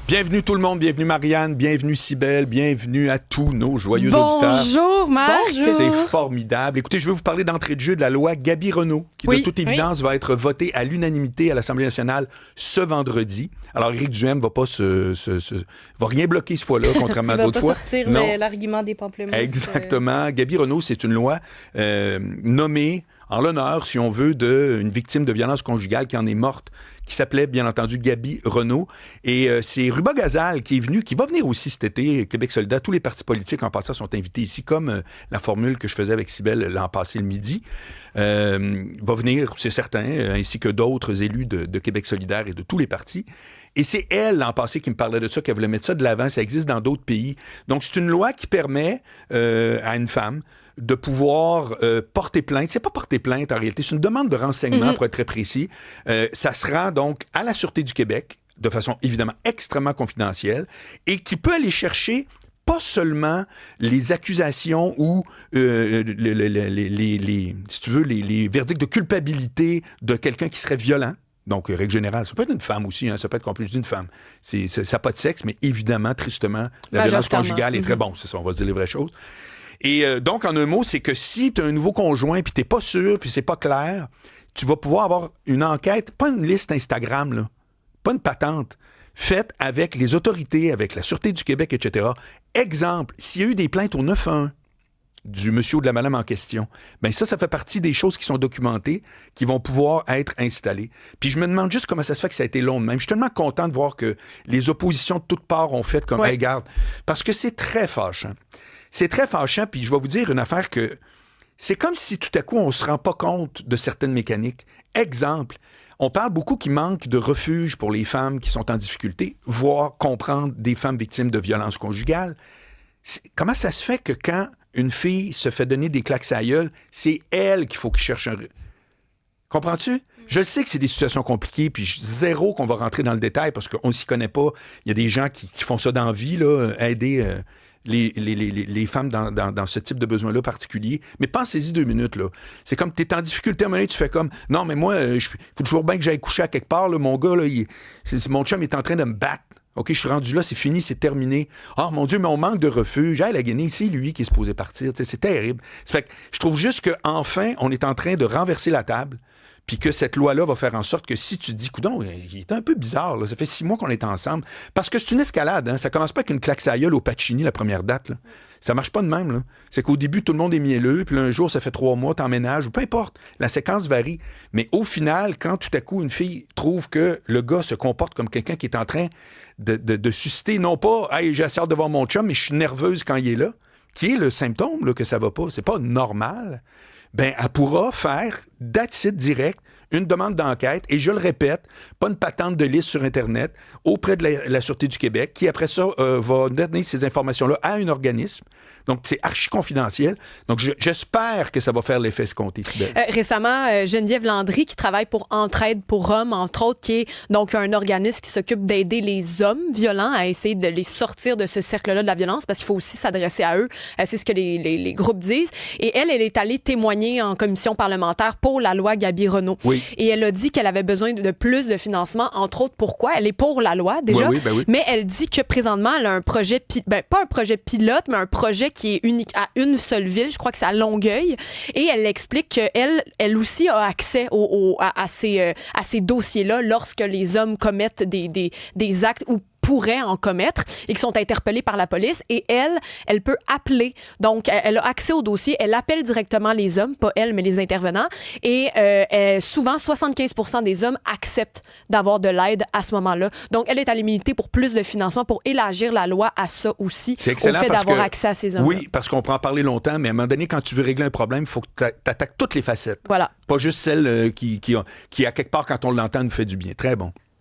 Bienvenue tout le monde, bienvenue Marianne, bienvenue Cybèle, bienvenue à tous nos joyeux auditeurs. Bonjour Marc. C'est formidable. Écoutez, je vais vous parler d'entrée de jeu de la loi Gabi-Renault, qui de toute évidence va être votée à l'unanimité à l'Assemblée nationale ce vendredi. Alors Éric Duhaime va pas va rien bloquer cette fois-là, contrairement à d'autres fois. Il va pas sortir l'argument des pamplemousses. Exactement. Gabi-Renault, c'est une loi nommée en l'honneur, si on veut, d'une victime de violence conjugale qui en est morte, qui s'appelait, bien entendu, Gabi Renault. Et c'est Ruba Gazal qui est venu, qui va venir aussi cet été, Québec solidaire. Tous les partis politiques, en passant, sont invités ici, comme la formule que je faisais avec Cybèle l'an passé, le midi. Va venir, c'est certain, ainsi que d'autres élus de Québec solidaire et de tous les partis. Et c'est elle, l'an passé, qui me parlait de ça, qu'elle voulait mettre ça de l'avant. Ça existe dans d'autres pays. Donc, c'est une loi qui permet à une femme de pouvoir porter plainte. C'est pas porter plainte, en réalité. C'est une demande de renseignement, pour être très précis. Ça se rend donc à la Sûreté du Québec, de façon évidemment extrêmement confidentielle, et qui peut aller chercher pas seulement les accusations ou si tu veux, les verdicts de culpabilité de quelqu'un qui serait violent. Donc, règle générale, ça peut être une femme aussi, hein, ça peut être complet d'une femme. Ça n'a pas de sexe, mais évidemment, tristement, la violence conjugale est très bon. C'est ça, on va se dire les vraies choses. Et donc, en un mot, c'est que si tu as un nouveau conjoint, puis tu n'es pas sûr, puis c'est pas clair, tu vas pouvoir avoir une enquête, pas une liste Instagram, là, pas une patente, faite avec les autorités, avec la Sûreté du Québec, etc. Exemple, s'il y a eu des plaintes au 911 du monsieur ou de la madame en question, bien ça fait partie des choses qui sont documentées, qui vont pouvoir être installées. Puis je me demande juste comment ça se fait que ça a été long de même. Je suis tellement content de voir que les oppositions de toutes parts ont fait comme, hey, regarde, parce que c'est très fâchant. C'est très fâchant, puis je vais vous dire une affaire que c'est comme si tout à coup on se rend pas compte de certaines mécaniques. Exemple, on parle beaucoup qu'il manque de refuge pour les femmes qui sont en difficulté, voire comprendre des femmes victimes de violences conjugales. Comment ça se fait que quand une fille se fait donner des claques à la gueule, c'est elle qu'il faut qu'il cherche un... Comprends-tu? Je sais que c'est des situations compliquées, puis zéro qu'on va rentrer dans le détail parce qu'on s'y connaît pas. Il y a des gens qui font ça dans la vie, là, aider... les femmes dans ce type de besoin-là particulier. Mais pensez-y 2 minutes, là. C'est comme tu es en difficulté à un moment donné, tu fais comme non, mais moi, il faut toujours bien que j'aille coucher à quelque part. Là. Mon gars, là, mon chum est en train de me battre. OK, je suis rendu là, c'est fini, c'est terminé. Oh mon Dieu, mais on manque de refuge. Hey, la Guinée, c'est lui qui est supposé partir. T'sais, c'est terrible. Ça fait que je trouve juste qu'enfin, on est en train de renverser la table. Puis que cette loi-là va faire en sorte que si tu dis, coudonc, il est un peu bizarre, là. Ça fait 6 mois qu'on est ensemble. Parce que c'est une escalade, hein. Ça commence pas avec une claque à gueule au Pacini, la première date, là. Ça marche pas de même, là. C'est qu'au début, tout le monde est mielleux, puis là, un jour, ça fait 3 mois, t'emménages, ou peu importe. La séquence varie. Mais au final, quand tout à coup, une fille trouve que le gars se comporte comme quelqu'un qui est en train de susciter, non pas, hey, j'ai assez hâte de voir mon chum, mais je suis nerveuse quand il est là, qui est le symptôme, là, que ça va pas. C'est pas normal. Ben, elle pourra faire, that's it, direct, une demande d'enquête, et je le répète, pas une patente de liste sur Internet, auprès de la Sûreté du Québec, qui après ça va donner ces informations-là à un organisme. Donc, c'est archi confidentiel. Donc, j'espère que ça va faire l'effet escompté. Récemment, Geneviève Landry, qui travaille pour Entraide pour hommes, entre autres, qui est donc un organisme qui s'occupe d'aider les hommes violents à essayer de les sortir de ce cercle-là de la violence, parce qu'il faut aussi s'adresser à eux. C'est ce que les groupes disent. Et elle est allée témoigner en commission parlementaire pour la loi Gabi-Renault. Oui. Et elle a dit qu'elle avait besoin de plus de financement, entre autres, pourquoi? Elle est pour la loi, déjà. Oui. Mais elle dit que présentement, elle a un projet, pas un projet pilote, mais un projet qui est unique à une seule ville. Je crois que c'est à Longueuil. Et elle explique qu'elle aussi a accès à ces dossiers-là lorsque les hommes commettent des actes ou pourraient en commettre et qui sont interpellés par la police. Et elle peut appeler. Donc, elle a accès au dossier. Elle appelle directement les hommes, pas elle, mais les intervenants. Et souvent, 75% des hommes acceptent d'avoir de l'aide à ce moment-là. Donc, elle est allée militer pour plus de financement, pour élargir la loi à ça aussi. C'est excellent, au fait d'avoir accès à ces hommes. Oui, parce qu'on peut en parler longtemps, mais à un moment donné, quand tu veux régler un problème, il faut que tu attaques toutes les facettes. Voilà. Pas juste celle qui à quelque part, quand on l'entend, nous fait du bien. Très bon.